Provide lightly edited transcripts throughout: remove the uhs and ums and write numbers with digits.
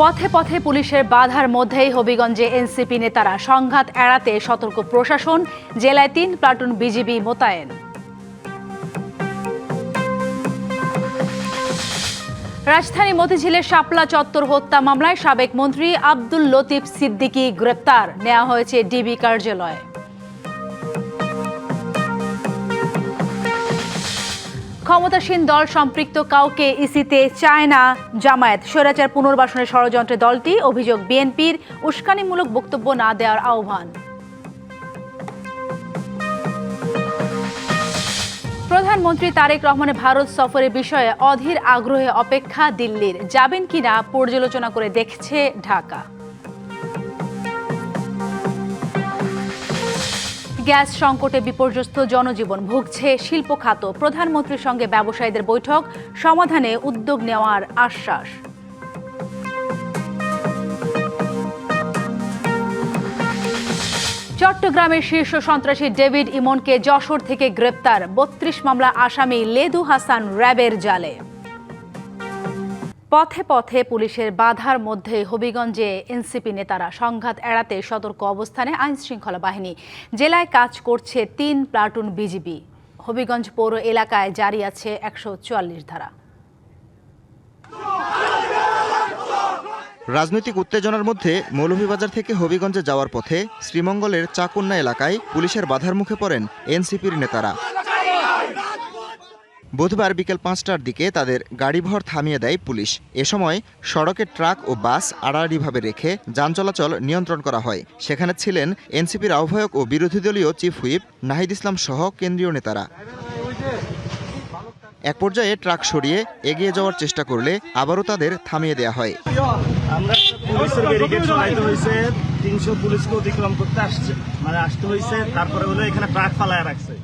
পথে পথে পুলিশের বাধার মধ্যেই হবিগঞ্জে এনসিপি নেতারা সংঘাত এড়াতে সতর্ক প্রশাসন, জেলায় ৩ প্লাটুন বিজিবি মোতায়েন। রাজধানী মতিঝিলের শাপলা চত্বর হত্যা মামলায় সাবেক মন্ত্রী আব্দুল লতিফ সিদ্দিকী গ্রেপ্তার, নেওয়া হয়েছে ডিবি কার্যালয়ে। ক্ষমতাসীন দল সম্পৃক্ত কাউকে ইসিতে চায় না জামায়াত, স্বৈরাচার পুনর্বাসনের ষড়যন্ত্রে দলটি অভিযোগ, বিএনপির উস্কানিমূলক বক্তব্য না দেওয়ার আহ্বান। প্রধানমন্ত্রী তারেক রহমানের ভারত সফরের বিষয়ে অধীর আগ্রহে অপেক্ষা দিল্লির, যাবেন কিনা পর্যালোচনা করে দেখছে ঢাকা। গ্যাস সংকটে বিপর্যস্ত জনজীবন, ভুগছে শিল্প খাত, প্রধানমন্ত্রীর সঙ্গে ব্যবসায়ীদের বৈঠক, সমাধানে উদ্যোগ নেওয়ার আশ্বাস। চট্টগ্রামের শীর্ষ সন্ত্রাসী ডেভিড ইমনকে যশোর থেকে গ্রেপ্তার, ৩২ মামলা আসামি লেদু হাসান র্যাবের জালে। পথে পথে পুলিশের বাধার মধ্যে হবিগঞ্জে এনসিপি নেতারা সংঘাত এড়াতে সতর্ক অবস্থানে আইনশৃঙ্খলা বাহিনী, জেলায় কাজ করছে ৩ প্লাটুন বিজিবি। হবিগঞ্জ পৌর এলাকায় জারি আছে ১৪৪ ধারা। রাজনৈতিক উত্তেজনার মধ্যে মৌলভীবাজার থেকে হবিগঞ্জে যাওয়ার পথে শ্রীমঙ্গলের চাকুন্না এলাকায় পুলিশের বাধার মুখে পড়েন এনসিপির নেতারা। বুধবার বিকেল ৫টার দিকে তাদের গাড়িভর থামিয়ে দেয় পুলিশ। এ সময় সড়কে ট্রাক ও বাস আড়াআড়িভাবে রেখে যান চলাচল নিয়ন্ত্রণ করা হয়। সেখানে ছিলেন এনসিপির আহ্বায়ক ও বিরোধী দলীয় চিফ হুইপ নাহিদ ইসলাম সহ কেন্দ্রীয় নেতারা। এক পর্যায়ে ট্রাক সরিয়ে এগিয়ে যাওয়ার চেষ্টা করলে আবারও তাদের থামিয়ে দেওয়া হয়। আমরা পুলিশের ব্যারিকেড চলাইতে হয়েছে, ৩০০ পুলিশকে অতিক্রম করতে আসতে হয়েছে, তারপরে হলো এখানে ট্রাক ফালায় রাখছে।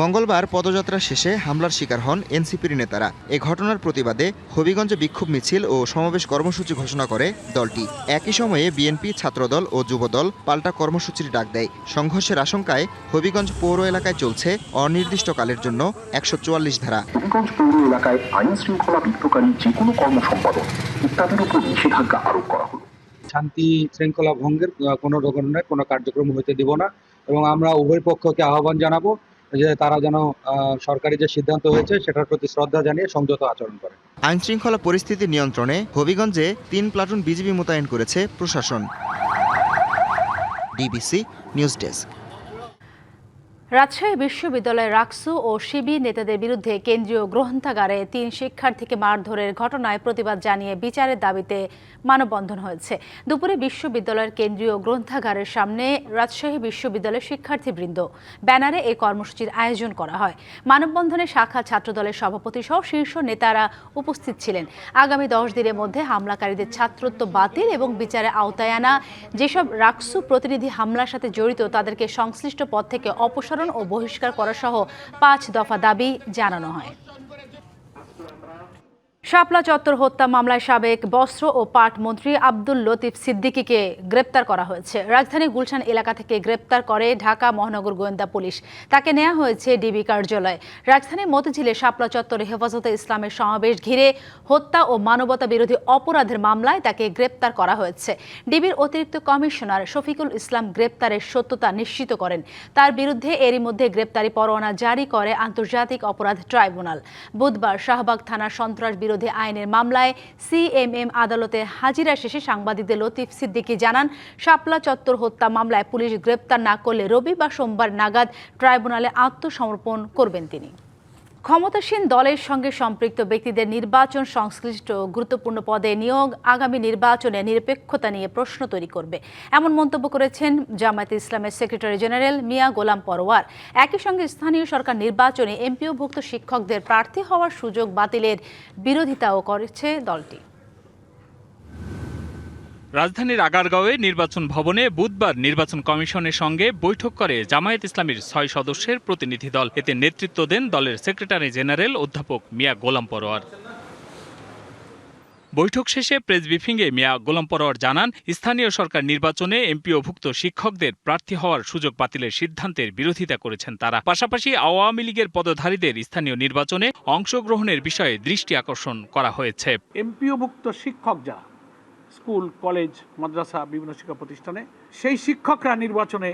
মঙ্গলবার পদযাত্রা শেষে হামলার শিকার হন এনসিপির নেতারা। এ ঘটনার প্রতিবাদে হবিগঞ্জে বিক্ষোভ মিছিল ও সমাবেশ কর্মসূচি ঘোষণা করে দলটি। একই সময়ে বিএনপি, ছাত্রদল ও যুবদল পাল্টা কর্মসূচির ডাক দেয়। সংঘর্ষের আশঙ্কায় হবিগঞ্জ পৌর এলাকায় চলছে অনির্দিষ্টকালের জন্য ১৪৪ ধারা। হবিগঞ্জ পৌর এলাকায় আইন শৃঙ্খলা বিঘ্নকারী যে কোনো কর্ম সম্পাদন ইত্যাদির উপর নিষেধাজ্ঞা আরোপ করা হলো। শান্তি শৃঙ্খলা ভঙ্গের কোনো ধরনের কোনো কার্যক্রম হতে দেব না এবং আমরা উভয় পক্ষকে আহ্বান জানাবো যে তারা যেন সরকারি যে সিদ্ধান্ত হয়েছে সেটার প্রতি শ্রদ্ধা জানিয়ে সংযত আচরণ করে। আইনশৃঙ্খলা পরিস্থিতি নিয়ন্ত্রণে হবিগঞ্জে ৩ প্লাটুন বিজিবি মোতায়েন করেছে প্রশাসন। DBC news desk. রাজশাহী বিশ্ববিদ্যালয়ের রাকসু ও শিবির নেতাদের বিরুদ্ধে কেন্দ্রীয় গ্রন্থাগারে ৩ শিক্ষার্থীকে মারধরের ঘটনায় প্রতিবাদ জানিয়ে বিচারের দাবিতে মানববন্ধন হয়েছে। দুপুরে বিশ্ববিদ্যালয়ের কেন্দ্রীয় গ্রন্থাগারের সামনে রাজশাহী বিশ্ববিদ্যালয়ের শিক্ষার্থীবৃন্দ ব্যানারে এই কর্মসূচির আয়োজন করা হয়। মানববন্ধনে শাখা ছাত্রদলের সভাপতি সহ শীর্ষ নেতারা উপস্থিত ছিলেন। আগামী ১০ দিনের মধ্যে হামলাকারীদের ছাত্রত্ব বাতিল এবং বিচারে আওতায় আনা, যেসব রাকসু প্রতিনিধি হামলার সাথে জড়িত তাদেরকে সংশ্লিষ্ট পদ থেকে অপসারণ ও বহিষ্কার করা সহ ৫ দফা দাবি জানানো হয়। শাপলা চত্বর হত্যা মামলায় সাবেক বস্ত্র ও পাট মন্ত্রী আব্দুল লতিফ সিদ্দিকীকে গ্রেপ্তার করা হয়েছে। রাজধানীর গুলশান এলাকা থেকে গ্রেপ্তার করে ঢাকা মহানগর গোয়েন্দা পুলিশ। তাকে নেওয়া হয়েছে ডিবি কার্যালয়ে। রাজধানীর মতিঝিলে শাপলা চত্বরে হেফাজতে ইসলামের সমাবেশ ঘিরে হত্যা ও মানবতা বিরোধী অপরাধের মামলায় তাকে গ্রেপ্তার করা হয়েছে। ডিবির অতিরিক্ত কমিশনার শফিকুল ইসলাম গ্রেপ্তারের সত্যতা নিশ্চিত করেন। তার বিরুদ্ধে এরই মধ্যে গ্রেপ্তারি পরোয়ানা জারি করে আন্তর্জাতিক অপরাধ ট্রাইব্যুনাল। বুধবার শাহবাগ থানার সন্ত্রাস বিরোধী আইনের মামলায় সিএমএম আদালতে হাজিরা শেষে সাংবাদিকদের লতিফ সিদ্দিকী জানান, শাপলা চত্বর হত্যা মামলায় পুলিশ গ্রেপ্তার না করলে রবি বা সোমবার নাগাদ ট্রাইব্যুনালে আত্মসমর্পণ করবেন তিনি। ক্ষমতাসীন দলের সঙ্গে সম্পৃক্ত ব্যক্তিদের নির্বাচন সংশ্লিষ্ট গুরুত্বপূর্ণ পদে নিয়োগ আগামী নির্বাচনে নিরপেক্ষতা নিয়ে প্রশ্ন তৈরি করবে, এমন মন্তব্য করেছেন জামায়াতে ইসলামের সেক্রেটারি জেনারেল মিয়া গোলাম পরোয়ার। একই সঙ্গে স্থানীয় সরকার নির্বাচনে এমপিওভুক্ত শিক্ষকদের প্রার্থী হওয়ার সুযোগ বাতিলের বিরোধিতাও করেছে দলটি। রাজধানীর আগারগাঁওয়ে নির্বাচন ভবনে বুধবার নির্বাচন কমিশনের সঙ্গে বৈঠক করে জামায়াত ইসলামীর ৬ সদস্যের প্রতিনিধি দল। এতে নেতৃত্ব দেন দলের সেক্রেটারি জেনারেল অধ্যাপক মিয়া গোলাম পরোয়ার। বৈঠক শেষে প্রেস ব্রিফিংয়ে মিয়া গোলাম পরোয়ার জানান, স্থানীয় সরকার নির্বাচনে এমপিওভুক্ত শিক্ষকদের প্রার্থী হওয়ার সুযোগ বাতিলের সিদ্ধান্তের বিরোধিতা করেছেন তারা। পাশাপাশি আওয়ামী লীগের পদধারীদের স্থানীয় নির্বাচনে অংশগ্রহণের বিষয়ে দৃষ্টি আকর্ষণ করা হয়েছে। এমপিওভুক্ত শিক্ষক যারা স্কুল, কলেজ, মাদ্রাসা, বিভিন্ন শিক্ষা প্রতিষ্ঠানে সেই শিক্ষকরা নির্বাচনে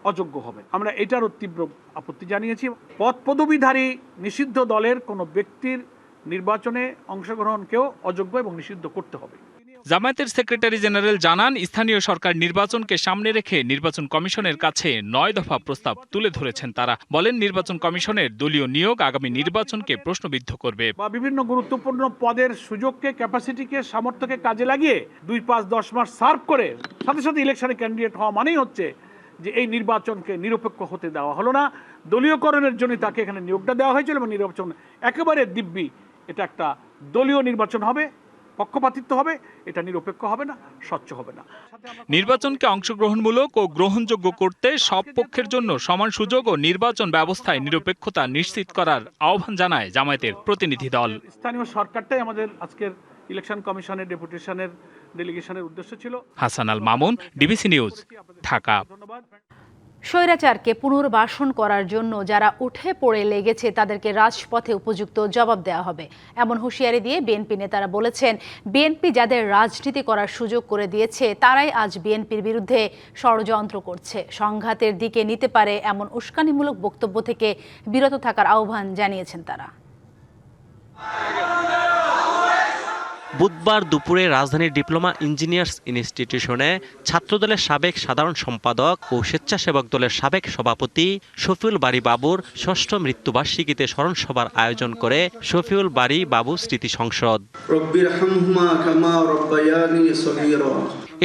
অযোগ্য হবে। আমরা এটারও তীব্র আপত্তি জানিয়েছি। পদ পদবীধারী নিষিদ্ধ দলের কোনো ব্যক্তির নির্বাচনে অংশগ্রহণকেও অযোগ্য এবং নিষিদ্ধ করতে হবে। জামায়াতের সেক্রেটারি জেনারেল জানান, স্থানীয় সরকার নির্বাচনকে সামনে রেখে নির্বাচন কমিশনের কাছে 9 দফা প্রস্তাব তুলে ধরেছেন তারা। বলেন, নির্বাচন কমিশনের দলীয় নিয়োগ আগামী নির্বাচনকে প্রশ্নবিদ্ধ করবে। বিভিন্ন গুরুত্বপূর্ণ পদের সুযোগকে, ক্যাপাসিটিকে, সামর্থ্যকে কাজে লাগিয়ে 2, 5, 10 মাস সার্ভ করে সাথে সাথে ইলেকশনে ক্যান্ডিডেট হওয়া মানেই হচ্ছে যে এই নির্বাচনকে নিরপেক্ষ হতে দেওয়া হলো না। দলীয়করণের জন্য তাকে এখানে নিয়োগটা দেওয়া হয়েছিল এবং নির্বাচন একেবারে দিব্যি এটা একটা দলীয় নির্বাচন হবে, পক্ষপাতিত্ব হবে, এটা নিরপেক্ষ হবে না, স্বচ্ছ হবে না। নির্বাচনকে অংশগ্রহণমূলক ও গ্রহণযোগ্য করতে সব পক্ষের জন্য সমান সুযোগ ও নির্বাচন ব্যবস্থায় নিরপেক্ষতা নিশ্চিত করার আহ্বান জানায় জামায়াতের প্রতিনিধি দল। স্থানীয় সরকারটাই আমাদের আজকের ইলেকশন কমিশনের ডেপুটেশনের ডেলিগেশনের উদ্দেশ্য ছিল। Hasan Al Mamun, DBC news, Dhaka. স্বৈরাচারকে পুনর্বাসন করার জন্য যারা উঠে পড়ে লেগেছে তাদেরকে রাজপথে উপযুক্ত জবাব দেওয়া হবে, এমন হুঁশিয়ারি দিয়ে বিএনপি নেতারা বলেছেন, বিএনপি যাদের রাজনীতি করার সুযোগ করে দিয়েছে তারাই আজ বিএনপির বিরুদ্ধে ষড়যন্ত্র করছে। সংঘাতের দিকে নিতে পারে এমন উস্কানিমূলক বক্তব্য থেকে বিরত থাকার আহ্বান জানিয়েছেন তারা। বুধবার দুপুরে রাজধানীর ডিপ্লোমা ইঞ্জিনিয়ার্স ইনস্টিটিউশনে ছাত্রদলের সাবেক সাধারণ সম্পাদক ও স্বেচ্ছাসেবক দলের সাবেক সভাপতি শফিউল বারী বাবুর ৬ষ্ঠ মৃত্যুবার্ষিকীতে স্মরণ সভার আয়োজন করে শফিউল বারী বাবু স্মৃতি সংসদ।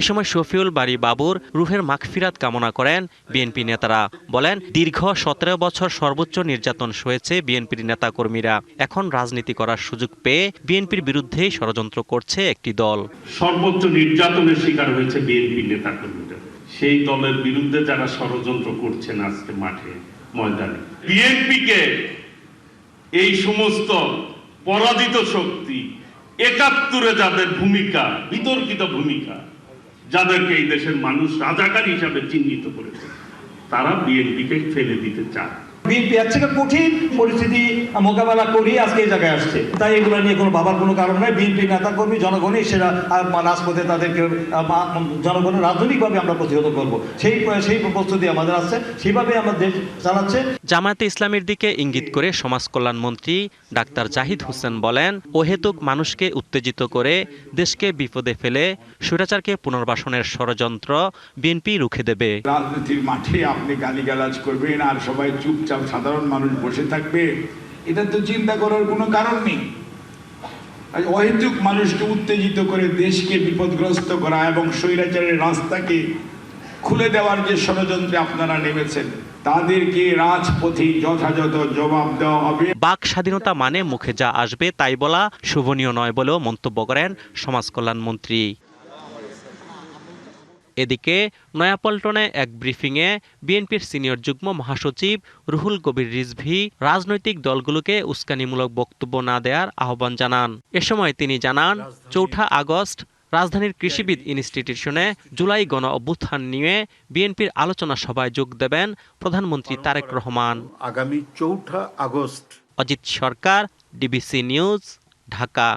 এ সময় শফিউল বারী বাবুর রুহের মাগফিরাত কামনা করেন বিএনপি নেতারা। বলেন, দীর্ঘ 17 বছর সর্বোচ্চ নির্যাতন সয়েছে বিএনপির নেতাকর্মীরা। এখন রাজনীতি করার সুযোগ পেয়ে বিএনপির বিরুদ্ধেই ষড়যন্ত্র করছে একটি দল। সর্বোচ্চ নির্যাতনের শিকার হয়েছে বিএনপি নেতাকর্মীরা। সেই দলের বিরুদ্ধে যারা ষড়যন্ত্র করছেন আজকে মাঠে ময়দানে, বিএনপিকে এই সমস্ত পরাজিত শক্তি ৭১-এ যাদের ভূমিকা, বিতর্কিত ভূমিকা, যাদেরকে এই দেশের মানুষ রাজাকার হিসাবে চিহ্নিত করেছে, তারা বিএনপিকে ফেলে দিতে চায়। বিএনপি এর থেকে কঠিন পরিস্থিতি মোকাবেলা করি আজকে এই জায়গায় আসছে। তাই এগুলো নিয়ে কোনো ভাবার কোনো কারণ নয়। বিএনপি নেতাকর্মী জনগণই সেরা রাজপথে তাদেরকে জনগণের রাজনৈতিকভাবে আমরা প্রতিহত করবো, সেই প্রস্তুতি আমাদের আছে, সেইভাবে আমরা দেশ চালাচ্ছে। জামায়াতে ইসলামীর দিকে ইঙ্গিত করে সমাজ কল্যাণ মন্ত্রী ডাক্তার জাহিদ হোসেন বলেন, অহেতুক মানুষকে উত্তেজিত করে দেশকে বিপদে ফেলে স্বৈরাচারকে পুনর্বাসনের ষড়যন্ত্র বিএনপি রুখে দেবে। রাজনীতির মাঠে আপনি গালিগালাজ করবেন আর সবাই চুপচাপ সাধারণ মানুষ বসে থাকবে, এটা তো চিন্তা করার কোনো কারণ নেই। অহেতুক মানুষকে উত্তেজিত করে দেশকে বিপদগ্রস্ত করা এবং স্বৈরাচারের রাস্তাকে খুলে দেওয়ার যে ষড়যন্ত্রে আপনারা নেমেছেন, তাদেরকে রাজপথে যথাযথ জবাব দেওয়া হবে। বাক স্বাধীনতা মানে মুখে যা আসবে তাই বলা শোভনীয় নয় বলেও মন্তব্য করেন সমাজ কল্যাণ মন্ত্রী। এদিকে নয়াপল্টনে এক ব্রিফিংয়ে বিএনপির সিনিয়র যুগ্ম মহাসচিব রুহুল কবির রিজভী রাজনৈতিক দলগুলোকে উস্কানিমূলক বক্তব্য না দেওয়ার আহ্বান জানান। এ সময় তিনি জানান, ৪ আগস্ট রাজধানীর কৃষিবিদ ইনস্টিটিউশনে জুলাই গণ অভ্যুত্থান নিয়ে বিএনপির আলোচনা সভায় যোগ দেবেন প্রধানমন্ত্রী তারেক রহমান। আগামী ৪ আগস্ট। অজিত সরকার, ডিবিসি নিউজ, ঢাকা।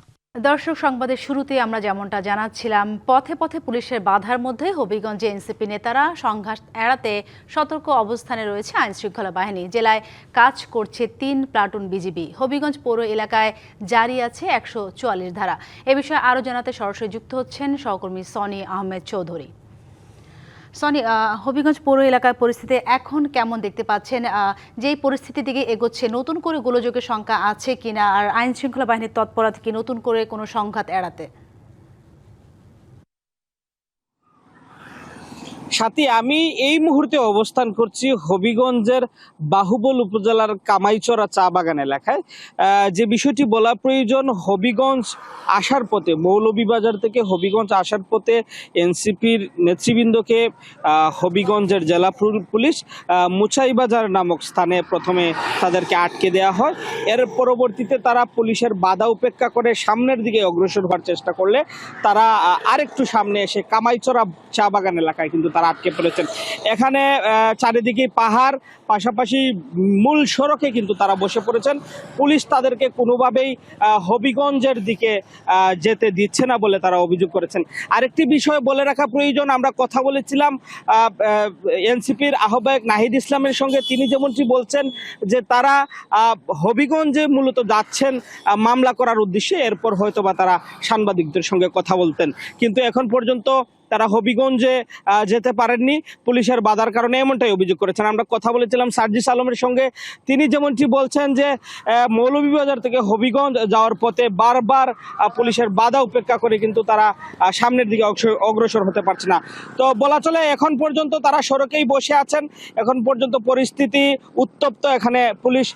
দর্শক, সংবাদের শুরুতে আমরা যেমনটা জানাচ্ছিলাম, পথে পথে পুলিশের বাধার মধ্যে হবিগঞ্জে এনসিপি নেতারা সংঘাত এড়াতে সতর্ক অবস্থানে রয়েছে আইনশৃঙ্খলা বাহিনী। জেলায় কাজ করছে 3 প্লাটুন বিজিবি। হবিগঞ্জ পৌর এলাকায় জারি আছে 144 ধারা। এ বিষয়ে আরও জানাতে সরাসরি যুক্ত হচ্ছেন সহকর্মী সনি আহমেদ চৌধুরী। সনি, হবিগঞ্জ পৌর এলাকার পরিস্থিতি এখন কেমন দেখতে পাচ্ছেন? যেই পরিস্থিতির দিকে এগোচ্ছে, নতুন করে গোলযোগের সংখ্যা আছে কিনা, আর আইন শৃঙ্খলা বাহিনীর তৎপরতা কি নতুন করে কোনো সংঘাত এড়াতে? সাথী, আমি এই মুহূর্তে অবস্থান করছি হবিগঞ্জের বাহুবল উপজেলার কামাইচরা চা বাগান এলাকায়। যে বিষয়টি বলা প্রয়োজন, হবিগঞ্জ আসার পথে, মৌলভীবাজার থেকে হবিগঞ্জ আসার পথে এনসিপির নেতৃবৃন্দকে হবিগঞ্জের জেলা পুলিশ মুচাইবাজার নামক স্থানে প্রথমে তাদেরকে আটকে দেওয়া হয়। এর পরবর্তীতে তারা পুলিশের বাধা উপেক্ষা করে সামনের দিকে অগ্রসর হওয়ার চেষ্টা করলে তারা আরেকটু সামনে এসে কামাইচরা চা বাগান এলাকায় কিন্তু তারা আটকে পড়েছেন। এখানে চারিদিকে পাহাড়, পাশাপাশি মূল সড়কে কিন্তু তারা বসে পড়েছেন। পুলিশ তাদেরকে কোনোভাবেই হবিগঞ্জের দিকে যেতে দিচ্ছে না বলে তারা অভিযোগ করেছেন। আরেকটি বিষয় বলে রাখা প্রয়োজন, আমরা কথা বলেছিলাম এনসিপির আহ্বায়ক নাহিদ ইসলামের সঙ্গে। তিনি যেমনটি বলছেন যে তারা হবিগঞ্জে মূলত যাচ্ছেন মামলা করার উদ্দেশ্যে, এরপর হয়তোবা তারা সাংবাদিকদের সঙ্গে কথা বলতেন, কিন্তু এখন পর্যন্ত তারা হবিগঞ্জে যেতে পারেননি পুলিশের বাধার কারণে, এমনটাই অভিযোগ করেছেন। আমরা কথা বলেছিলাম সার্জিস আলমের সঙ্গে। তিনি যেমনটি বলছেন যে মৌলভীবাজার থেকে হবিগঞ্জ যাওয়ার পথে বারবার পুলিশের বাধা উপেক্ষা করে কিন্তু তারা সামনের দিকে অগ্রসর হতে পারছে না। তো বলা চলে এখন পর্যন্ত তারা সড়কেই বসে আছেন। এখন পর্যন্ত পরিস্থিতি উত্তপ্ত, এখানে পুলিশ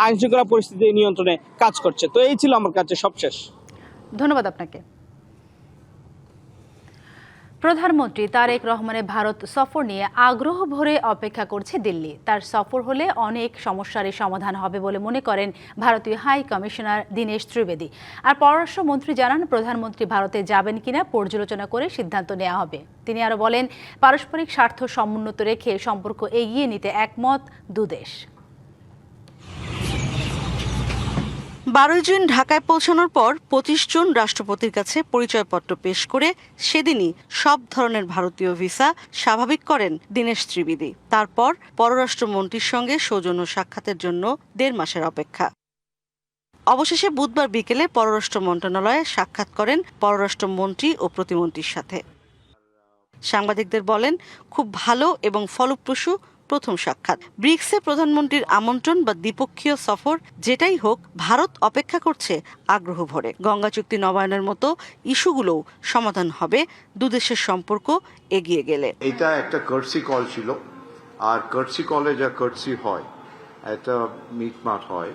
আইনশৃঙ্খলা পরিস্থিতি নিয়ন্ত্রণে কাজ করছে। তো এই ছিল আমার কাছে সবশেষ। ধন্যবাদ আপনাকে। প্রধানমন্ত্রী তারেক রহমানের ভারত সফর নিয়ে আগ্রহ ভরে অপেক্ষা করছে দিল্লি। তার সফর হলে অনেক সমস্যারই সমাধান হবে বলে মনে করেন ভারতীয় হাই কমিশনার দীনেশ ত্রিবেদী। আর পররাষ্ট্রমন্ত্রী জানান, প্রধানমন্ত্রী ভারতে যাবেন কিনা পর্যালোচনা করে সিদ্ধান্ত নেওয়া হবে। তিনি আরও বলেন, পারস্পরিক স্বার্থ সমুন্নত রেখে সম্পর্ক এগিয়ে নিতে একমত দুদেশ। 12 জুন ঢাকায় পৌঁছানোর পর 25 জুন রাষ্ট্রপতির কাছে পরিচয়পত্র পেশ করে সেদিনই সব ধরনের ভারতীয় ভিসা স্বাভাবিক করেন দীনেশ ত্রিবেদী। তারপর পররাষ্ট্রমন্ত্রীর সঙ্গে সৌজন্য সাক্ষাতের জন্য 1.5 মাসের অপেক্ষা। অবশেষে বুধবার বিকেলে পররাষ্ট্র মন্ত্রণালয়ে সাক্ষাৎ করেন পররাষ্ট্রমন্ত্রী ও প্রতিমন্ত্রীর সাথে। সাংবাদিকদের বলেন, খুব ভালো এবং ফলপ্রসূ প্রথম সাক্ষাৎ। ব্রিক্সে প্রধানমন্ত্রীর আমন্ত্রণ বা দ্বিপক্ষীয় সফর যেটাই হোক, ভারত অপেক্ষা করছে আগ্রহ ভরে। গঙ্গা চুক্তি নবায়নের মতো ইস্যুগুলোও সমাধান হবে দুদেশের সম্পর্ক এগিয়ে গেলে। এটা একটা কার্সি কল ছিল, আর কার্সি কলে যা কার্সি হয়, একটা মিটমাট হয়,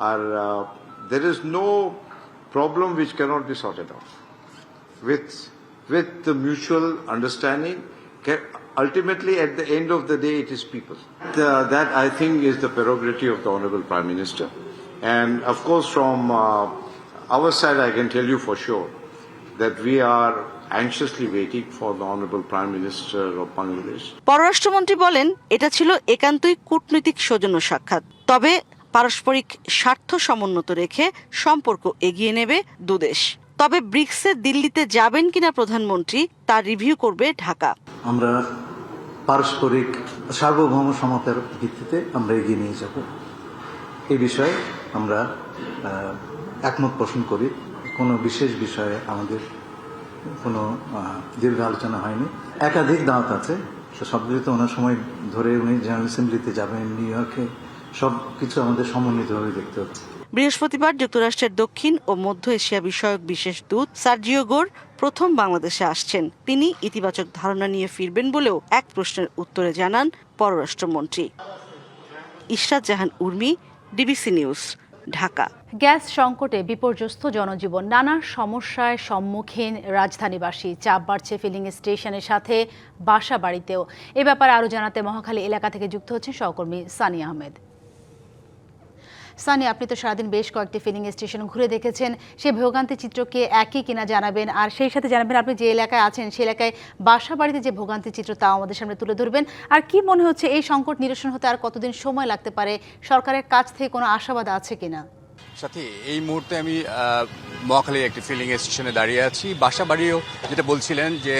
আর there is no problem which cannot be sorted out with the mutual understanding. Ultimately, at the end of the day, it is people. That, I think, is the prerogative of the Honourable Prime Minister. And, of course, from our side, I can tell you for sure that we are anxiously waiting for the Honourable Prime Minister of Bangladesh. পররাষ্ট্রমন্ত্রী বলেন, এটা ছিল একান্তই কূটনৈতিক সৌজন্য সাক্ষাৎ। তবে পারস্পরিক স্বার্থ সমুন্নত রেখে সম্পর্ক এগিয়ে নেবে দুদেশ। তবে ব্রিক্সে দিল্লিতে যাবেন কিনা প্রধানমন্ত্রী, তার রিভিউ করবে ঢাকা। আমরা পারস্পরিক সার্বভৌম সমতার ভিত্তিতে আমরা এগিয়ে নিয়ে যাব, এই বিষয়ে আমরা একমত পোষণ করি। কোনো বিশেষ বিষয়ে আমাদের কোনো দীর্ঘ আলোচনা হয়নি। একাধিক দাওয়াত আছে, সবগুলি তো ওনার সময় ধরে উনি জেনারেল অ্যাসেম্বলিতে যাবেন নিউ ইয়র্কে, সব কিছু আমাদের সমন্বিতভাবে দেখতে হচ্ছে। বৃহস্পতিবার যুক্তরাষ্ট্রের দক্ষিণ ও মধ্য এশিয়া বিষয়ক বিশেষ দূত সার্জিও গোর প্রথম বাংলাদেশে আসছেন। তিনি ইতিবাচক ধারণা নিয়ে ফিরবেন বলেও এক প্রশ্নের উত্তরে জানান পররাষ্ট্রমন্ত্রী। Ishrat Jahan Urmi, DBC news, Dhaka. Gas সংকটে বিপর্যস্ত জনজীবন, নানা সমস্যায় সম্মুখীন রাজধানীবাসী। চাপ বাড়ছে ফিলিং স্টেশনের সাথে বাসা বাড়িতেও। এ ব্যাপারে আরও জানাতে মহাখালী এলাকা থেকে যুক্ত হচ্ছেন সহকর্মী সানি আহমেদ। সানি, আপনি তো সারাদিন বেশ কয়েকটি ফিলিং স্টেশন ঘুরে দেখেছেন, সেই ভোগান্তি চিত্রকে একই কিনা জানাবেন, আর সেই সাথে জানাবেন আপনি যে এলাকায় আছেন সেই এলাকায় বাসা বাড়িতে যে ভোগান্তি চিত্র তাও আমাদের সামনে তুলে ধরবেন। আর কি মনে হচ্ছে এই সংকট নিরসন হতে আর কতদিন সময় লাগতে পারে? সরকারের কাছ থেকে কোনো আশাবাদ আছে কিনা? সাথী, এই মুহূর্তে আমি মহাখালীর একটি ফিলিং স্টেশনে দাঁড়িয়ে আছি। বাসাবাড়িও যেটা বলছিলেন, যে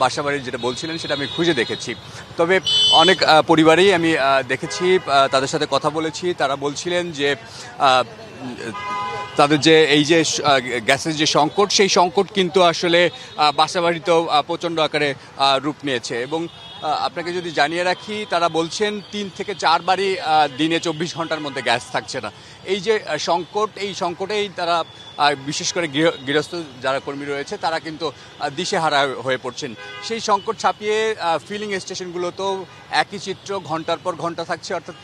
বাসাবাড়ির যেটা বলছিলেন সেটা আমি খুঁজে দেখেছি। তবে অনেক পরিবারেই আমি দেখেছি, তাদের সাথে কথা বলেছি, তারা বলছিলেন যে তাদের যে এই যে গ্যাসের যে সংকট, সেই সংকট কিন্তু আসলে বাসাবাড়িতেও প্রচণ্ড আকারে রূপ নিয়েছে। এবং আপনাকে যদি জানিয়ে রাখি, তারা বলছেন 3 থেকে 4 বারই দিনে 24 ঘন্টার মধ্যে গ্যাস থাকছে না। এই যে সংকট, এই সংকটেই তারা বিশেষ করে গৃহস্থ যারা কর্মী রয়েছে তারা কিন্তু দিশেহারা হয়ে পড়ছেন। সেই সংকট ছাপিয়ে ফিলিং স্টেশনগুলোতেও একই চিত্র ঘন্টার পর ঘন্টা থাকছে। অর্থাৎ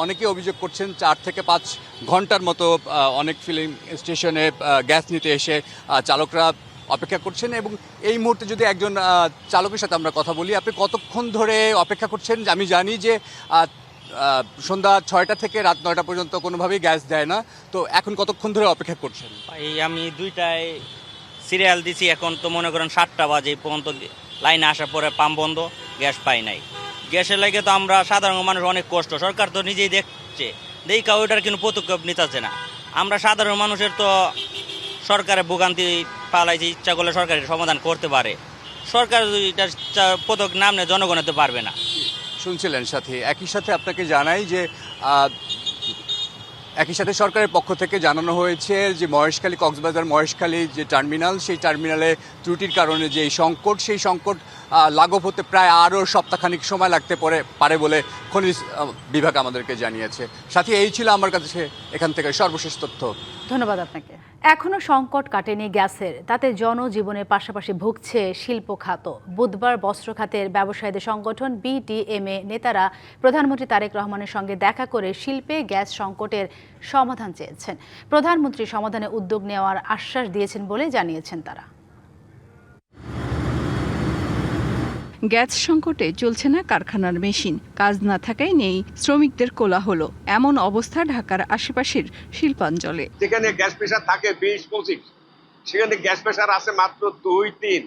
অনেকেই অভিযোগ করছেন 4 থেকে 5 ঘন্টার মতো অনেক ফিলিং স্টেশনে গ্যাস নিতে এসে চালকরা অপেক্ষা করছেন। এবং এই মুহূর্তে যদি একজন চালকের সাথে আমরা কথা বলি, আপনি কতক্ষণ ধরে অপেক্ষা করছেন? আমি জানি যে সন্ধ্যা 6টা থেকে রাত 9টা পর্যন্ত কোনোভাবেই গ্যাস দেয় না, তো এখন কতক্ষণ ধরে অপেক্ষা করছেন? আমি 2টায় সিরিয়াল দিছি, এখন তো মনে করেন 7টা বাজে পর্যন্ত লাইনে আসার পরে পাম্প বন্ধ, গ্যাস পাই নাই। গ্যাসের লাগে তো আমরা সাধারণ মানুষ অনেক কষ্ট, সরকার তো নিজেই দেখছে, দেখা ওইটার কিন্তু পদক্ষেপ নিতেছে না। আমরা সাধারণ মানুষের তো সরকারের ভোগান্তি পালাইছে, ইচ্ছা করলে সরকারের সমাধান করতে পারে, সরকার এটার পদক্ষেপ নাম নেয় জনগণে তো পারবে না। শুনছিলেন সাথে একই সাথে আপনাকে জানাই যে একই সাথে সরকারের পক্ষ থেকে জানানো হয়েছে যে মহেশখালী কক্সবাজার মহেশখালী যে টার্মিনাল, সেই টার্মিনালে ত্রুটির কারণে যে এই সংকট, সেই সংকট লাঘব হতে প্রায় আরও সপ্তাহখানিক সময় লাগতে পারে বলে খনিজ বিভাগ আমাদেরকে জানিয়েছে। সাথে এই ছিল আমার কাছে এখান থেকে সর্বশেষ তথ্য। ধন্যবাদ আপনাকে। এখনও সংকট কাটেনি গ্যাসের, তাতে জনজীবনের পাশাপাশি ভুগছে শিল্প খাত। বুধবার বস্ত্র খাতের ব্যবসায়ীদের সংগঠন বিডিএমএ নেতারা প্রধানমন্ত্রী তারেক রহমানের সঙ্গে দেখা করে শিল্পে গ্যাস সংকটের সমাধান চেয়েছেন। প্রধানমন্ত্রী সমাধানে উদ্যোগ নেওয়ার আশ্বাস দিয়েছেন বলে জানিয়েছেন তারা। গ্যাস সংকটে চলছে না কারখানার মেশিন, কাজ না থাকায় নেই শ্রমিকদের কোলাহল। এমন অবস্থা ঢাকার আশেপাশের শিল্পাঞ্চলে। যেখানে গ্যাস প্রেসার থাকে 20-25, সেখানে গ্যাস প্রেসার আছে মাত্র 2-3।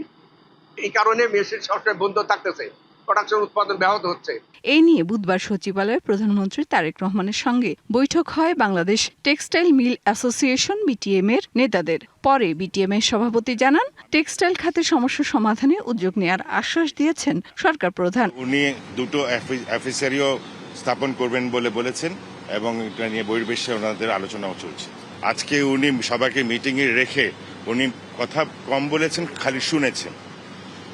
এই কারণে মেশিন সবসময় বন্ধ থাকতেছে, প্রোডাকশন উৎপাদন ব্যাহত হচ্ছে। এই নিয়ে বুধবার সচিবালয়ে প্রধানমন্ত্রী তারেক রহমানের সঙ্গে বৈঠক হয় Bangladesh textile mill association BTM এর নেতাদের। পরে বিটিএম এর সভাপতি জানান, টেক্সটাইল খাতের সমস্যা সমাধানে উদ্যোগ নেওয়ার আশ্বাস দিয়েছেন সরকার প্রধান। উনি দুটো অফিসারিও স্থাপন করবেন বলে বলেছেন এবং এটা নিয়ে বহির্বিশ্বে ওনাদের আলোচনাও চলছে। আজকে উনি সবাইকে মিটিংয়ে রেখে উনি কথা কম বলেছেন, খালি শুনেছেন।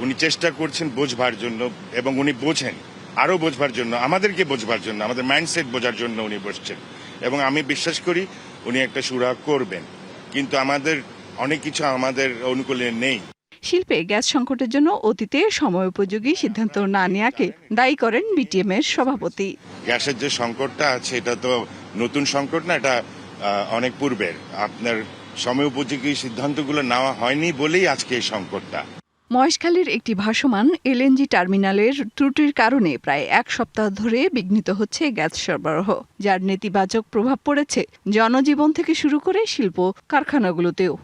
উনি চেষ্টা করছেন বোঝবার জন্য এবং উনি বোঝেন, আরও বোঝবার জন্য, আমাদেরকে বোঝবার জন্য, আমাদের মাইন্ডসেট বোঝার জন্য উনি বসছেন এবং আমি বিশ্বাস করি উনি একটা সুরাহা করবেন। কিন্তু আমাদের অনেক কিছু আমাদের অনুকূলে নেই। শিল্পে গ্যাস সংকটের জন্য অতীতে সময়োপযোগী সিদ্ধান্ত না নেওয়াকে দায়ী করেন বিটিএম এর সভাপতি। গ্যাসের যে সংকটটা আছে এটা তো নতুন সংকট না, এটা অনেক পূর্বের। আপনার সময়োপযোগী সিদ্ধান্তগুলো নেওয়া হয়নি বলেই আজকে এই সংকটটা। মহেশখালীর একটি ভাসমান এলএনজি টার্মিনালের ত্রুটির কারণে প্রায় 1 সপ্তাহ ধরে বিঘ্নিত হচ্ছে গ্যাস সরবরাহ, যার নেতিবাচক প্রভাব পড়েছে জনজীবন থেকে শুরু করে শিল্প কারখানাগুলোতেও।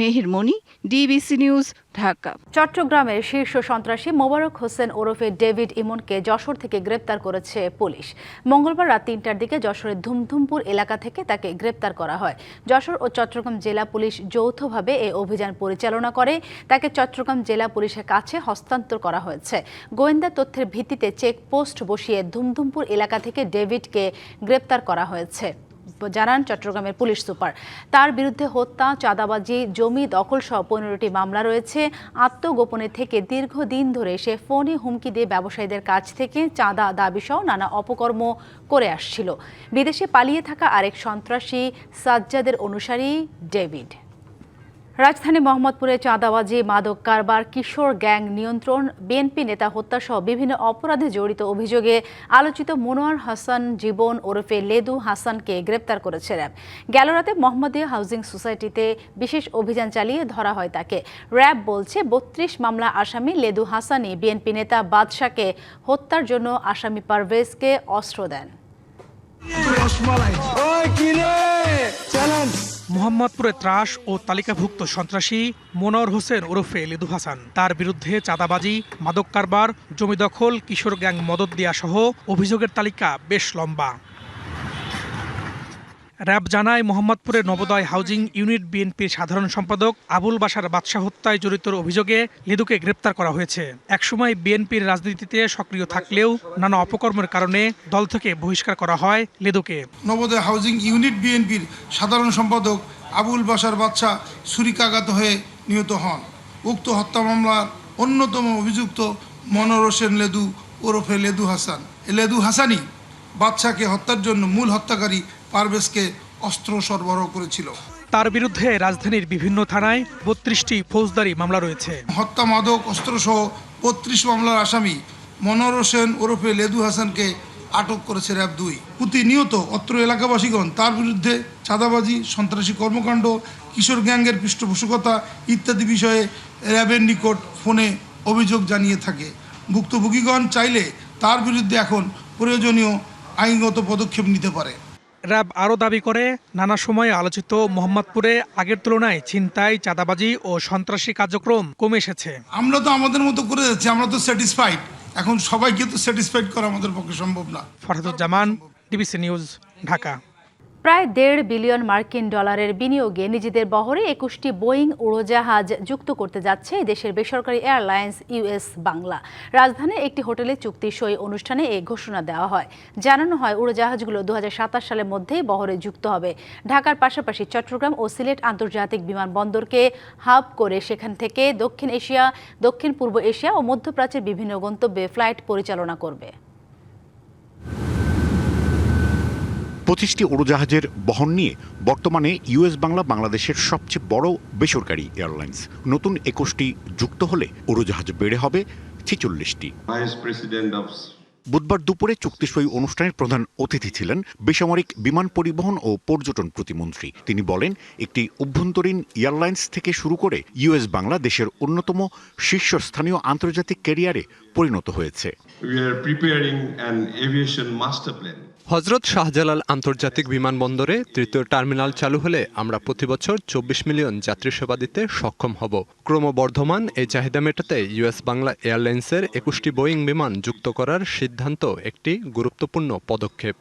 মেহের মনি, ডিবিসি নিউজ, ঢাকা। চট্টগ্রামের শীর্ষ সন্ত্রাসী মোবারক হোসেন ওরফে ডেভিড ইমনকে যশোর থেকে গ্রেপ্তার করেছে পুলিশ। মঙ্গলবার রাত 3টার দিকে যশোরের ধুমধুমপুর এলাকা থেকে তাকে গ্রেপ্তার করা হয়। যশোর ও চট্টগ্রাম জেলা পুলিশ যৌথভাবে এই অভিযান পরিচালনা করে। তাকে চট্টগ্রাম জেলা পুলিশের কাছে হস্তান্তর করা হয়েছে। গোয়েন্দা তথ্যের ভিত্তিতে চেকপোস্ট বসিয়ে ধুমধুমপুর এলাকা থেকে ডেভিডকে গ্রেপ্তার করা হয়েছে জানান চট্টগ্রামের পুলিশ সুপার। তার বিরুদ্ধে হত্যা, চাঁদাবাজি, জমি দখল সহ 15টি মামলা রয়েছে। আত্মগোপনে থেকে দীর্ঘদিন ধরে সে ফোনে হুমকি দিয়ে ব্যবসায়ীদের কাছ থেকে চাঁদা দাবি সহ নানা অপকর্ম করে আসছিল। বিদেশে পালিয়ে থাকা আরেক সন্ত্রাসী সাজ্জাদের অনুসারী ডেভিড। রাজধানী মোহাম্মদপুরে চাঁদাবাজি, মাদক কারবার, কিশোর গ্যাং নিয়ন্ত্রণ, বিএনপি নেতা হত্যাসহ বিভিন্ন অপরাধে জড়িত অভিযোগে আলোচিত মনোয়ার হাসান জীবন ওরফে লেদু হাসানকে গ্রেপ্তার করেছে র্যাব। গেল রাতে মোহাম্মদিয়া হাউজিং সোসাইটিতে বিশেষ অভিযান চালিয়ে ধরা হয় তাকে। র্যাব বলছে 32 মামলা আসামি লেদু হাসানই বিএনপি নেতা বাদশাকে হত্যার জন্য আসামি পারভেজকে অস্ত্র দেন। মোহাম্মদপুরে ত্রাস ও তালিকাভুক্ত সন্ত্রাসী মনোয়ার হোসেন ওরফে লেদু হাসান, তার বিরুদ্ধে চাঁদাবাজি, মাদক কারবার, জমি দখল, কিশোর গ্যাং মদত দেয়া সহ অভিযোগের তালিকা বেশ লম্বা। র্যাব জানায়, মোহাম্মদপুরের নবোদয় হাউজিং ইউনিট বিএনপির সাধারণ সম্পাদক আবুল বাশার বাদশা হত্যায় জড়িত অভিযোগে লেদুকে গ্রেপ্তার করা হয়েছে। একসময় বিএনপির রাজনীতিতে সক্রিয় থাকলেও নানা অপকর্মের কারণে দল থেকে বহিষ্কার করা হয় লেদুকে। নবোদয় হাউজিং ইউনিট বিএনপির সাধারণ সম্পাদক আবুল বাশার বাদশা ছুরিকাঘাত হয়ে নিহত হন। উক্ত হত্যা মামলার অন্যতম অভিযুক্ত মনোয়ার হোসেন লেদু ওরফে লেদু হাসান। লেদু হাসানই বাদশাকে হত্যার জন্য মূল হত্যাকারী পারভেজকে অস্ত্র সরবরাহ করেছিল। তার বিরুদ্ধে রাজধানীর বিভিন্ন থানায় 32টি ফৌজদারি মামলা রয়েছে। হত্যা, মাদক, অস্ত্রসহ 32 মামলার আসামি মনোয়ার হোসেন ওরফে লেদু হাসানকে আটক করেছে র্যাব 2। প্রতিনিয়ত অত্র এলাকাবাসীগণ তার বিরুদ্ধে চাঁদাবাজি, সন্ত্রাসী কর্মকাণ্ড, কিশোর গ্যাংয়ের পৃষ্ঠপোষকতা ইত্যাদি বিষয়ে র্যাবের নিকট ফোনে অভিযোগ জানিয়ে থাকে। ভুক্তভোগীগণ চাইলে তার বিরুদ্ধে এখন প্রয়োজনীয় আইনগত পদক্ষেপ নিতে পারে। র্যাব আরও দাবি করে, নানা সময়ে আলোচিত মোহাম্মদপুরে আগের তুলনায় ছিনতাই, চাঁদাবাজি ও সন্ত্রাসী কার্যক্রম কমে এসেছে। আমরা তো আমাদের মতো করে যাচ্ছি, আমরা তো স্যাটিসফাইড। এখন সবাইকে তো স্যাটিসফাইড করা আমাদের পক্ষে সম্ভব না। Farhaduzzaman, DBC news, Dhaka. প্রায় $1.5 বিলিয়ন মার্কিন ডলারের বিনিয়োগে নিজেদের বহরে 21টি বোয়িং উড়োজাহাজ যুক্ত করতে যাচ্ছে দেশের বেসরকারি এয়ারলাইন্স ইউএস বাংলা। রাজধানীর একটি হোটেলে চুক্তি সই অনুষ্ঠানে এই ঘোষণা দেওয়া হয়। জানানো হয় উড়োজাহাজগুলো 2027 সালের মধ্যেই বহরে যুক্ত হবে। ঢাকার পাশাপাশি চট্টগ্রাম ও সিলেট আন্তর্জাতিক বিমানবন্দরকে হাব করে সেখান থেকে দক্ষিণ এশিয়া, দক্ষিণ পূর্ব এশিয়া ও মধ্যপ্রাচ্যের বিভিন্ন গন্তব্যে ফ্লাইট পরিচালনা করবে। 25টি উড়োজাহাজের বহন নিয়ে বর্তমানে ইউএস বাংলা বাংলাদেশের সবচেয়ে বড় বেসরকারি এয়ারলাইন্স। নতুন 21টি যুক্ত হলে উড়োজাহাজ বেড়ে হবে 46টি। বুধবার দুপুরে চুক্তি সই অনুষ্ঠানের প্রধান অতিথি ছিলেন বেসামরিক বিমান পরিবহন ও পর্যটন প্রতিমন্ত্রী। তিনি বলেন, একটি অভ্যন্তরীণ এয়ারলাইন্স থেকে শুরু করে ইউএস বাংলা দেশের অন্যতম শীর্ষস্থানীয় আন্তর্জাতিক ক্যারিয়ারে পরিণত হয়েছে। হযরত শাহজালাল আন্তর্জাতিক বিমানবন্দরে তৃতীয় টার্মিনাল চালু হলে আমরা প্রতি বছর 24 মিলিয়ন যাত্রী সেবা দিতে সক্ষম হব। ক্রমবর্ধমান এই চাহিদা মেটাতে ইউএস বাংলা এয়ারলাইন্সের 21টি বোয়িং বিমান যুক্ত করার সিদ্ধান্ত একটি গুরুত্বপূর্ণ পদক্ষেপ।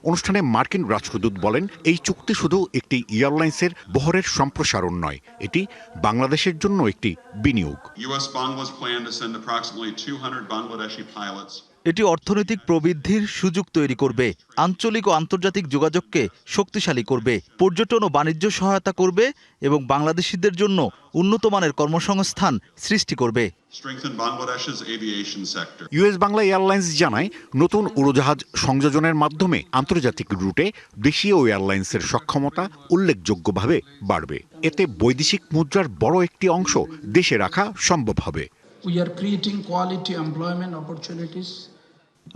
অনুষ্ঠানে মার্কিন রাষ্ট্রদূত বলেন, এই চুক্তি শুধু একটি এয়ারলাইন্সের বহরের সম্প্রসারণ নয়, এটি বাংলাদেশের জন্য একটি বিনিয়োগ। এটি অর্থনৈতিক প্রবৃদ্ধির সুযোগ তৈরি করবে, আঞ্চলিক ও আন্তর্জাতিক যোগাযোগকে শক্তিশালী করবে, পর্যটন ও বাণিজ্য সহায়তা করবে এবং বাংলাদেশিদের জন্য উন্নত মানের কর্মসংস্থান সৃষ্টি করবে। ইউএস বাংলা এয়ারলাইন্স জানায়, নতুন উড়োজাহাজ সংযোজনের মাধ্যমে আন্তর্জাতিক রুটে দেশীয় এয়ারলাইন্সের সক্ষমতা উল্লেখযোগ্যভাবে বাড়বে। এতে বৈদেশিক মুদ্রার বড় একটি অংশ দেশে রাখা সম্ভব হবে।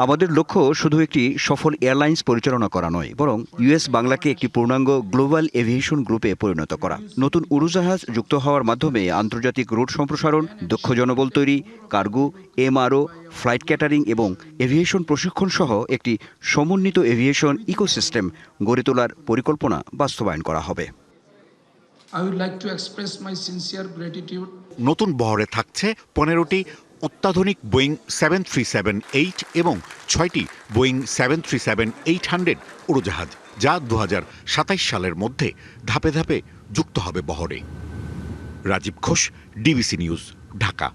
আমাদের লক্ষ্য শুধু একটি সফল এয়ারলাইন্স পরিচালনা করা নয়, বরং ইউএস বাংলাকে একটি পূর্ণাঙ্গ গ্লোবাল এভিয়েশন গ্রুপে পরিণত করা। নতুন উড়োজাহাজ যুক্ত হওয়ার মাধ্যমে আন্তর্জাতিক রুট সম্প্রসারণ, দক্ষ জনবল তৈরি, কার্গো, এমআরও, ফ্লাইট ক্যাটারিং এবং এভিয়েশন প্রশিক্ষণ সহ একটি সমন্বিত এভিয়েশন ইকোসিস্টেম গড়ে তোলার পরিকল্পনা বাস্তবায়ন করা হবে। নতুন বহরে থাকছে 15টি অত্যাধুনিক বোয়িং 737-8 এবং 6টি বোয়িং 737-800 উড়োজাহাজ, যা 2027 সালের মধ্যে ধাপে ধাপে যুক্ত হবে বহরে। Rajib Ghosh, DBC news, Dhaka.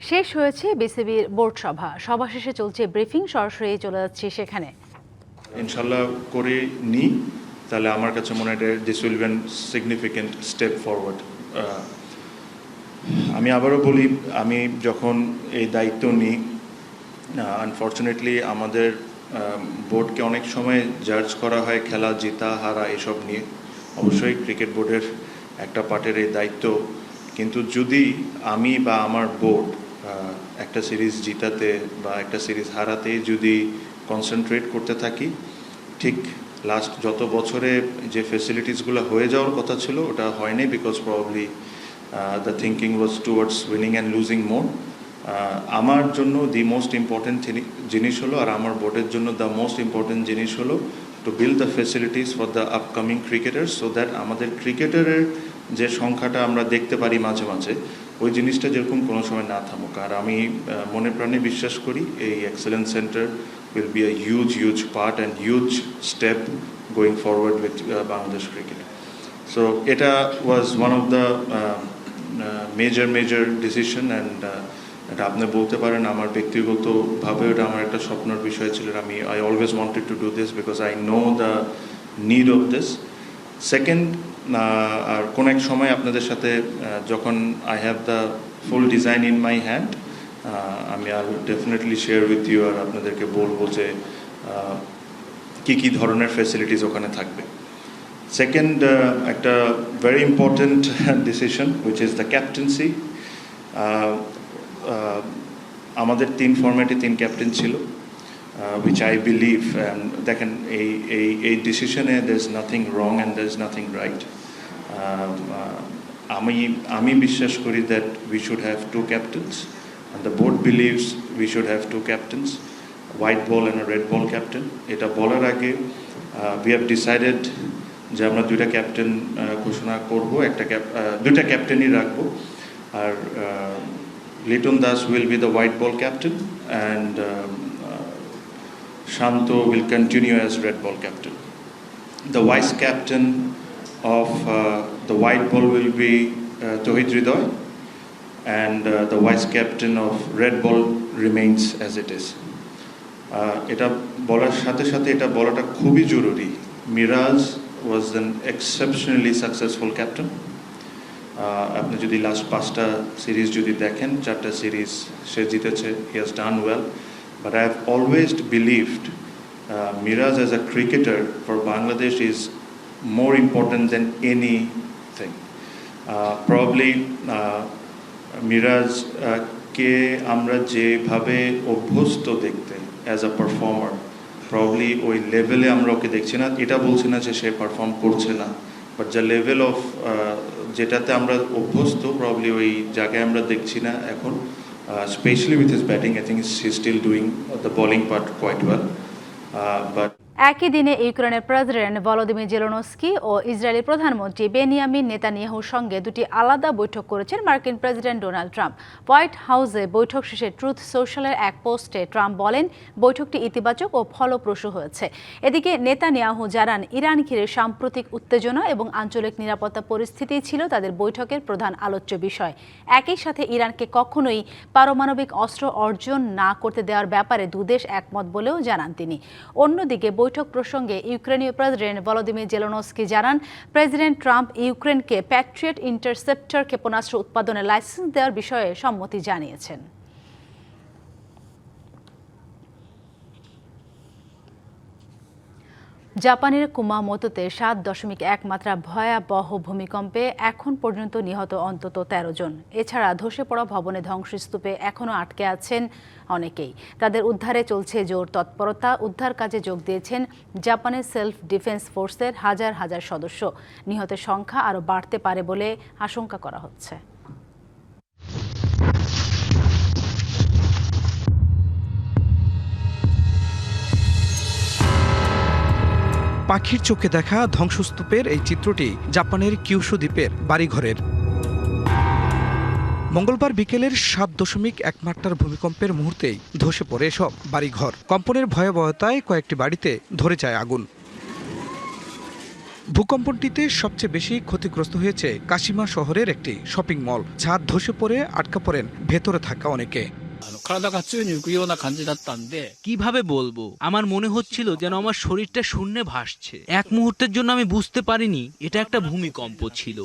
শেষ হয়েছে বিসিবির বোর্ড সভা। সভা শেষে চলছে ব্রিফিং, সরাসরি চলে যাচ্ছে সেখানে। ইনশাল্লাহ করে নিই, তাহলে আমার কাছে মনে হয় this will be significant step forward. আমি আবারও বলি, আমি যখন এই দায়িত্ব নিই, আনফর্চুনেটলি আমাদের বোর্ডকে অনেক সময় জাজ করা হয় খেলা জেতা হারা এসব নিয়ে। অবশ্যই ক্রিকেট বোর্ডের একটা পার্টের এই দায়িত্ব, কিন্তু যদি আমি বা আমার বোর্ড একটা সিরিজ জিতাতে বা একটা সিরিজ হারাতে যদি কনসেন্ট্রেট করতে থাকি, ঠিক লাস্ট যত বছরে যে ফেসিলিটিসগুলো হয়ে যাওয়ার কথা ছিল ওটা হয়নি, because probably the thinking was towards winning and losing more. আমার জন্য দি মোস্ট ইম্পর্টেন্ট জিনিস হলো, আর আমার বোর্ডের জন্য দ্য মোস্ট ইম্পর্টেন্ট জিনিস হলো to build the facilities for the upcoming cricketers, so that আমাদের ক্রিকেটারের যে সংখ্যাটা আমরা দেখতে পারি মাঝে মাঝে, ওই জিনিসটা যেরকম কোনো সময় না থামুক। আর আমি মনে প্রাণে বিশ্বাস করি এই excellence centre will be a huge part and huge step going forward with Bangladesh cricket. So এটা was one of the major decision, and এটা আপনি বলতে পারেন আমার ব্যক্তিগতভাবে এটা আমার একটা স্বপ্নের বিষয় ছিল। I always wanted to do this because I know the need of this. Second, আর কোন এক সময় আপনাদের সাথে যখন I have the full design in my hand, আমি I will definitely share with you, আর আপনাদেরকে বলবো যে কি ধরনের ফ্যাসিলিটিস ওখানে থাকবে। Second, একটা very important decision which is the captaincy. আমাদের 3 ফরম্যাটে 3 ক্যাপ্টেন ছিল, which I believe, দেখেন এই ডিসিশনে there is nothing wrong and there is nothing right. আমি বিশ্বাস করি that we should have 2 captains and the board believes we should have 2 captains. White ball and red ball captain. এটা বলার আগে we have decided যে আমরা দুইটা captain ঘোষণা করব, দুইটা ক্যাপ্টেনই রাখবো। আর Liton Das will be the white ball captain and Shanto will continue as red ball captain. The vice captain of the white ball will be Tohid Hridoy, and the vice captain of red ball remains as it is. এটা বলার সাথে সাথে এটা বলাটা খুবই জরুরি, Miraj was an exceptionally successful captain. আপনি যদি লাস্ট 5টা সিরিজ যদি দেখেন, 4টা সিরিজ সে জিতেছে, he has done well. But I have always believed Miraz as a cricketer for Bangladesh is more important than anything. Probably Miraz কে আমরা যেভাবে অভ্যস্ত দেখতে as a performer, probably ওই লেভেলে আমরা ওকে দেখছি না। এটা বলছি না যে সে পারফর্ম করছে না, বাট যে লেভেল অফ যেটাতে আমরা অভ্যস্ত, প্রবলি ওই জায়গায় আমরা দেখছি না এখন। Especially with his batting, I think he's still doing the bowling part quite well. But একই দিনে ইউক্রেনের প্রেসিডেন্ট ভলোদিমির জেলেনস্কি ও ইসরায়েলি প্রধানমন্ত্রী বেনিয়ামিন নেতানিয়াহুর সঙ্গে দুটি আলাদা বৈঠক করেছেন মার্কিন প্রেসিডেন্ট ডোনাল্ড ট্রাম্প। হোয়াইট হাউসে বৈঠক শেষে ট্রুথ সোশ্যালের এক পোস্টে ট্রাম্প বলেন, বৈঠকটি ইতিবাচক ও ফলপ্রসূ হয়েছে। এদিকে নেতানিয়াহু জানান, ইরান ঘিরে সাম্প্রতিক উত্তেজনা এবং আঞ্চলিক নিরাপত্তা পরিস্থিতি ছিল তাদের বৈঠকের প্রধান আলোচ্য বিষয়। একই সাথে ইরানকে কখনোই পারমাণবিক অস্ত্র অর্জন না করতে দেওয়ার ব্যাপারে দুদেশ একমত বলেও জানান তিনি। অন্যদিকে বৈঠক প্রসঙ্গে ইউক্রেনীয় প্রেসিডেন্ট ভলোদিমির জেলেনস্কি জানান, প্রেসিডেন্ট ট্রাম্প ইউক্রেনকে প্যাট্রিয়ট ইন্টারসেপ্টর ক্ষেপণাস্ত্র উৎপাদনের লাইসেন্স দেওয়ার বিষয়ে সম্মতি জানিয়েছেন। জাপানের কুমামোতোতে 7.1 মাত্রা ভয়াবহ ভূমিকম্পে এখন পর্যন্ত নিহত অন্তত 13 জন। এছাড়া ধসে পড়া ভবনে ধ্বংসস্তূপে এখনও আটকে আছেন অনেকেই। তাদের উদ্ধারে চলছে জোর তৎপরতা। উদ্ধার কাজে যোগ দিয়েছেন জাপানের সেলফ ডিফেন্স ফোর্সের হাজার হাজার সদস্য। নিহতের সংখ্যা আরও বাড়তে পারে বলে আশঙ্কা করা হচ্ছে। পাখির চোখে দেখা ধ্বংসস্তূপের এই চিত্রটি জাপানের কিউশু দ্বীপের বাড়িঘরের। মঙ্গলবার বিকেলের 7.1 মাত্রার ভূমিকম্পের মুহূর্তেই ধসে পড়ে সব বাড়িঘর। কম্পনের ভয়াবহতায় কয়েকটি বাড়িতে ধরে যায় আগুন। ভূকম্পনটিতে সবচেয়ে বেশি ক্ষতিগ্রস্ত হয়েছে কাশিমা শহরের একটি শপিং মল। ছাদ ধসে পড়ে আটকা পড়েন ভেতরে থাকা অনেকে। কিভাবে বলবো, আমার মনে হচ্ছিল যেন আমার শরীরটা শূন্যে ভাসছে। এক মুহূর্তের জন্য আমি বুঝতে পারিনি এটা একটা ভূমিকম্প ছিল।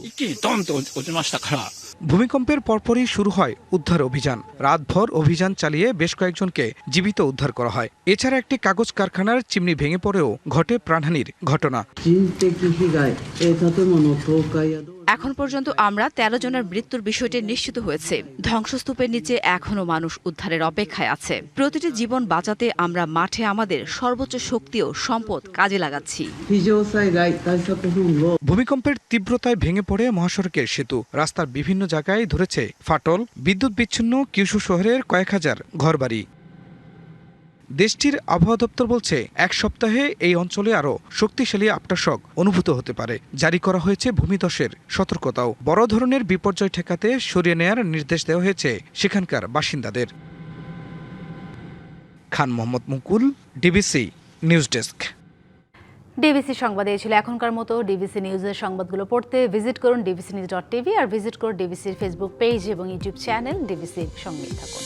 ভূমিকম্পের পরপরই শুরু হয় উদ্ধার অভিযান। রাতভর অভিযান চালিয়ে বেশ কয়েকজনকে জীবিত উদ্ধার করা হয়। এছাড়া একটি কাগজ কারখানার চিমনি ভেঙে পড়েও ঘটে প্রাণহানির ঘটনা। এখন পর্যন্ত আমরা 13 জনের মৃত্যুর বিষয়টি নিশ্চিত হয়েছে। ধ্বংসস্তূপের নিচে এখনো মানুষ উদ্ধারের অপেক্ষায় আছে। প্রতিটি জীবন বাঁচাতে আমরা মাঠে আমাদের সর্বোচ্চ শক্তি ও সম্পদ কাজে লাগাচ্ছি। ভূমিকম্পের তীব্রতায় ভেঙে পড়ে মহাসড়কের সেতু। রাস্তার বিভিন্ন জায়গায় ধরেছে ফাটল। বিদ্যুৎ বিচ্ছিন্ন কিউশু শহরের কয়েক হাজার ঘরবাড়ি। দেশটির আবহাওয়া দপ্তর বলছে, এক সপ্তাহে এই অঞ্চলে আরও শক্তিশালী আফটারশক অনুভূত হতে পারে। জারি করা হয়েছে ভূমিধসের সতর্কতাও। বড় ধরনের বিপর্যয় ঠেকাতে সরিয়ে নেয়ার নির্দেশ দেওয়া হয়েছে সেখানকার বাসিন্দাদের। খান মোহাম্মদ মুকুল, ডিবিসি নিউজ ডেস্ক। ডিবিসি সংবাদে ছিল এখনকার মতো। ডিবিসি নিউজের সংবাদগুলো পড়তে ভিজিট করুন dbcnews.tv আর ভিজিট করুন ডিবিসির ফেসবুক পেজ এবং ইউটিউব চ্যানেল। ডিবিসির সঙ্গেই থাকুন।